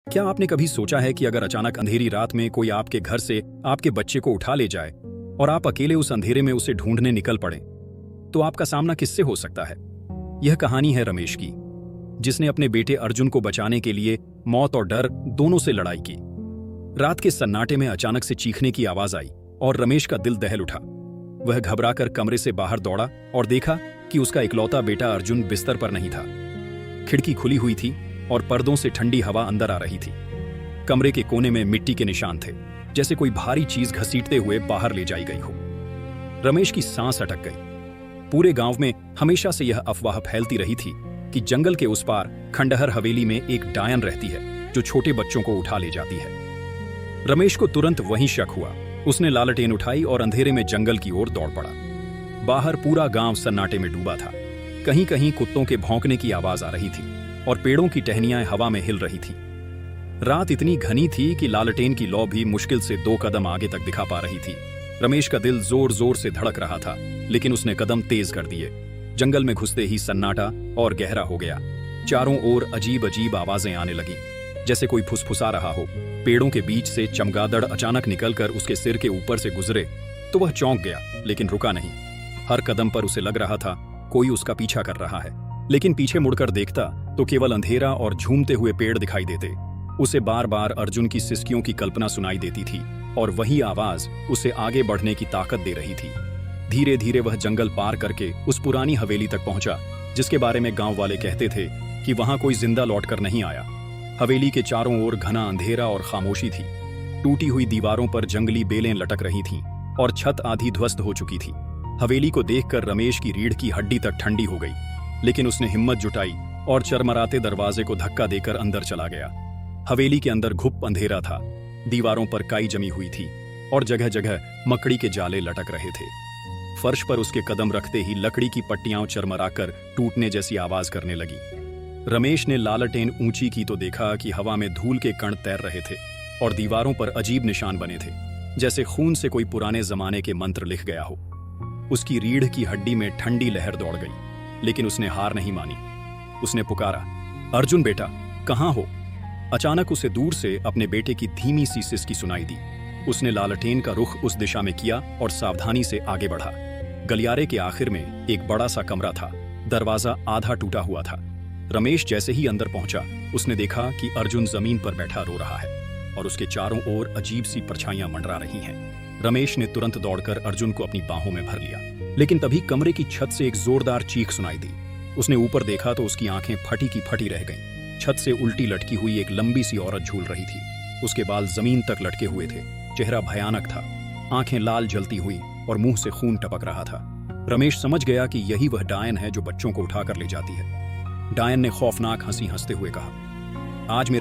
क्या आपने कभी सोचा है कि अगर अचानक अंधेरी रात में कोई आपके घर से आपके बच्चे को उठा ले जाए और आप अकेले उस अंधेरे में उसे ढूंढने निकल पड़े, तो आपका सामना किससे हो सकता है? यह कहानी है रमेश की, जिसने अपने बेटे अर्जुन को बचाने के लिए मौत और डर दोनों से लड़ाई की। रात के सन्नाटे में अचानक से चीखने की आवाज आई और रमेश का दिल दहल उठा। वह घबराकर कमरे से बाहर दौड़ा और देखा कि उसका इकलौता बेटा अर्जुन बिस्तर पर नहीं था। खिड़की खुली हुई थी और पर्दों से ठंडी हवा अंदर आ रही थी। कमरे के कोने में मिट्टी के निशान थे, जैसे कोई भारी चीज घसीटते हुए बाहर ले जाई गई हो। रमेश की सांस अटक गई। पूरे गांव में हमेशा से यह अफवाह फैलती रही थी कि जंगल के उस पार खंडहर हवेली में एक डायन रहती है जो छोटे बच्चों को उठा ले जाती है। रमेश को तुरंत वहीं शक हुआ। उसने लालटेन उठाई और अंधेरे में जंगल की ओर दौड़ पड़ा। बाहर पूरा गांव सन्नाटे में डूबा था। कहीं कहीं कुत्तों के भौंकने की आवाज आ रही थी और पेड़ों की टहनियां हवा में हिल रही थी। रात इतनी घनी थी कि लालटेन की लौ भी मुश्किल से 2 कदम आगे तक दिखा पा रही थी। रमेश का दिल जोर जोर से धड़क रहा था, लेकिन उसने कदम तेज कर दिए। जंगल में घुसते ही सन्नाटा और गहरा हो गया। चारों ओर अजीब अजीब आवाजें आने लगी, जैसे कोई फुसफुसा रहा हो। पेड़ों के बीच से चमगादड़ अचानक निकलकर उसके सिर के ऊपर से गुजरे तो वह चौंक गया, लेकिन रुका नहीं। हर कदम पर उसे लग रहा था कोई उसका पीछा कर रहा है, लेकिन पीछे मुड़कर देखता तो केवल अंधेरा और झूमते हुए पेड़ दिखाई देते। उसे बार बार अर्जुन की सिसकियों की कल्पना सुनाई देती थी और वही आवाज उसे आगे बढ़ने की ताकत दे रही थी। धीरे धीरे वह जंगल पार करके उस पुरानी हवेली तक पहुंचा, जिसके बारे में गांव वाले कहते थे कि वहां कोई जिंदा लौटकर नहीं आया। हवेली के चारों ओर घना अंधेरा और खामोशी थी। टूटी हुई दीवारों पर जंगली बेलें लटक रही थीं और छत आधी ध्वस्त हो चुकी थी। हवेली को देखकर रमेश की रीढ़ की हड्डी तक ठंडी हो गई, लेकिन उसने हिम्मत जुटाई और चरमराते दरवाजे को धक्का देकर अंदर चला गया। हवेली के अंदर घुप अंधेरा था। दीवारों पर काई जमी हुई थी और जगह जगह मकड़ी के जाले लटक रहे थे। फर्श पर उसके कदम रखते ही लकड़ी की पट्टियां चरमराकर टूटने जैसी आवाज करने लगी। रमेश ने लालटेन ऊंची की तो देखा कि हवा में धूल के कण तैर रहे थे और दीवारों पर अजीब निशान बने थे, जैसे खून से कोई पुराने जमाने के मंत्र लिख गया हो। उसकी रीढ़ की हड्डी में ठंडी लहर दौड़ गई, लेकिन उसने हार नहीं मानी। उसने पुकारा, अर्जुन बेटा, कहाँ हो? अचानक उसे दूर से अपने बेटे की धीमी सी सिसकी सुनाई दी। उसने लालटेन का रुख उस दिशा में किया और सावधानी से आगे बढ़ा। गलियारे के आखिर में एक बड़ा सा कमरा था। दरवाजा आधा टूटा हुआ था। रमेश जैसे ही अंदर पहुंचा, उसने देखा कि अर्जुन जमीन पर बैठा रो रहा है और उसके चारों ओर अजीब सी परछाइयां मंडरा रही हैं। रमेश ने तुरंत दौड़कर अर्जुन को अपनी बाहों में भर लिया, लेकिन तभी कमरे की छत से एक जोरदार चीख सुनाई दी। उसने ऊपर देखा तो उसकी आंखें फटी की फटी रह गईं। छत से उल्टी लटकी हुई एक लंबी सी औरत झूल रही थी। उसके बाल जमीन तक लटके हुए थे। चेहरा भयानक था, आंखें लाल जलती हुई और मुंह से खून टपक रहा था। रमेश समझ गया कि यही वह डायन है जो बच्चों को उठाकर ले जाती है। डायन ने खौफनाक हंसी हंसते हुए कहा, आज मेरा